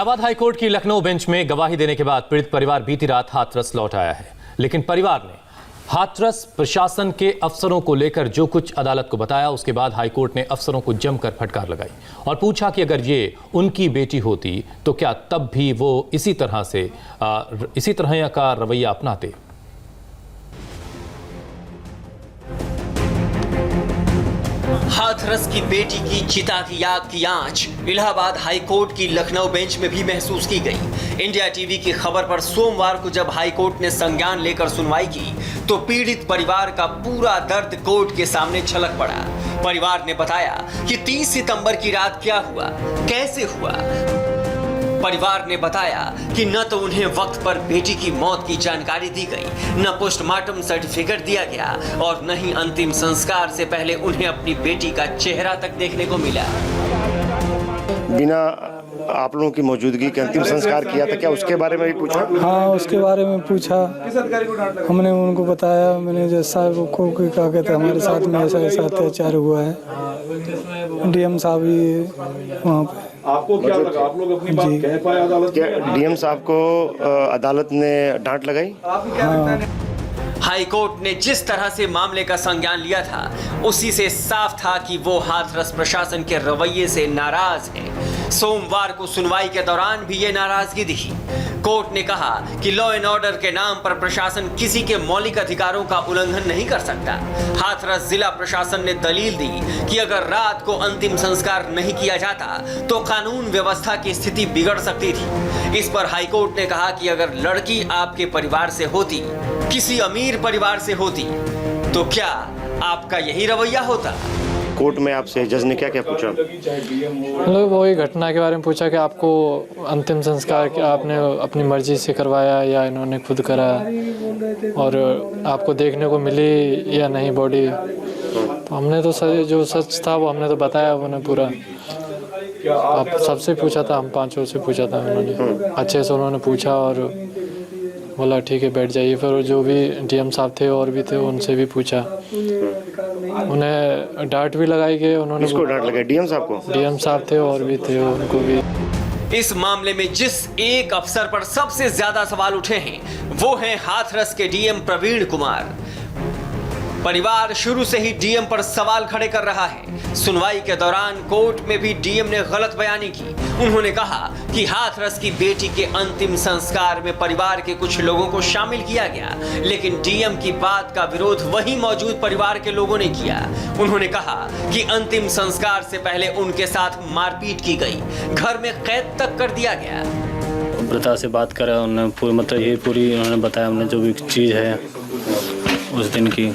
Allahabad high court की Lucknow bench में गवाही देने के बाद पीड़ित परिवार बीती रात हाथरस लौट आया है, लेकिन परिवार ने हाथरस प्रशासन के अफसरों को लेकर जो कुछ अदालत को बताया, उसके बाद हाईकोर्ट ने अफसरों को जमकर फटकार लगाई और पूछा कि अगर ये उनकी बेटी होती तो क्या तब भी वो इसी तरह का रवैया अपनाते। हाथरस की बेटी की चिता की आग की आंच इलाहाबाद हाईकोर्ट की लखनऊ बेंच में भी महसूस की गई। इंडिया टीवी की खबर पर सोमवार को जब हाईकोर्ट ने संज्ञान लेकर सुनवाई की तो पीड़ित परिवार का पूरा दर्द कोर्ट के सामने छलक पड़ा। परिवार ने बताया कि 30 सितंबर की रात क्या हुआ, कैसे हुआ। परिवार ने बताया कि न तो उन्हें वक्त पर बेटी की मौत की जानकारी दी गई, न पोस्टमार्टम सर्टिफिकेट दिया गया और न ही अंतिम संस्कार से पहले उन्हें अपनी बेटी का चेहरा तक देखने को मिला। बिना आप लोगों की मौजूदगी के अंतिम संस्कार किया था, क्या उसके बारे में भी पूछा? हाँ, उसके बारे में पूछा। हमने उनको बताया, मैनेजर साहब को क्या कहते हैं, हमारे साथ में ऐसा ऐसा अत्याचार हुआ है। डीएम साहब भी वहाँ पे। आपको क्या लगा, आप लोग अपनी बात कह पाए अदालत? डीएम साहब को अदालत ने डांट लगाई? हाँ। हाईकोर्ट ने जिस तरह से मामले का संज्ञान लिया था, उसी से साफ था कि वो हाथरस प्रशासन के रवैये से नाराज है। सोमवार को सुनवाई के दौरान भी ये नाराजगी दिखी। कोर्ट ने कहा कि लॉ एंड ऑर्डर के नाम पर प्रशासन किसी के मौलिक अधिकारों का उल्लंघन नहीं कर सकता। हाथरस जिला प्रशासन ने दलील दी कि अगर रात को अंतिम संस्कार नहीं किया जाता तो कानून व्यवस्था की स्थिति बिगड़ सकती थी। इस पर हाईकोर्ट ने कहा कि अगर लड़की आपके परिवार से होती, किसी अमीर परिवार से होती, तो क्या आपका यही रवैया होता? कोर्ट में आपसे जज ने क्या क्या पूछा? मतलब वही घटना के बारे में पूछा कि आपको अंतिम संस्कार क्या आपने अपनी मर्जी से करवाया या इन्होंने खुद करा, और आपको देखने को मिली या नहीं बॉडी। तो हमने तो जो सच था वो हमने तो बताया उन्होंने पूरा। आप सबसे पूछा था, हम पांचों से पूछा था उन्होंने, अच्छे से उन्होंने पूछा और बोला ठीक है बैठ जाइए। फिर जो भी डीएम साहब थे और भी थे उनसे भी पूछा, उन्हें डांट भी लगाई गई। उन्होंने किसको डांट लगाई? डीएम साहब को? डीएम साहब थे और भी थे, उनको भी। इस मामले में जिस एक अफसर पर सबसे ज्यादा सवाल उठे हैं वो है हाथरस के डीएम प्रवीण कुमार। परिवार शुरू से ही डीएम पर सवाल खड़े कर रहा है। सुनवाई के दौरान कोर्ट में भी डीएम ने गलत बयानी की। उन्होंने कहा कि हाथरस की बेटी के अंतिम संस्कार में परिवार के कुछ लोगों को शामिल किया गया, लेकिन डीएम की बात का विरोध वहीं मौजूद परिवार के लोगों ने किया। उन्होंने कहा कि अंतिम संस्कार से पहले उनके साथ मारपीट की गई, घर में कैद तक कर दिया गया। प्रता से बात करा उन्होंने, पूरी उन्होंने बताया, हमने जो भी चीज़ है उस दिन की।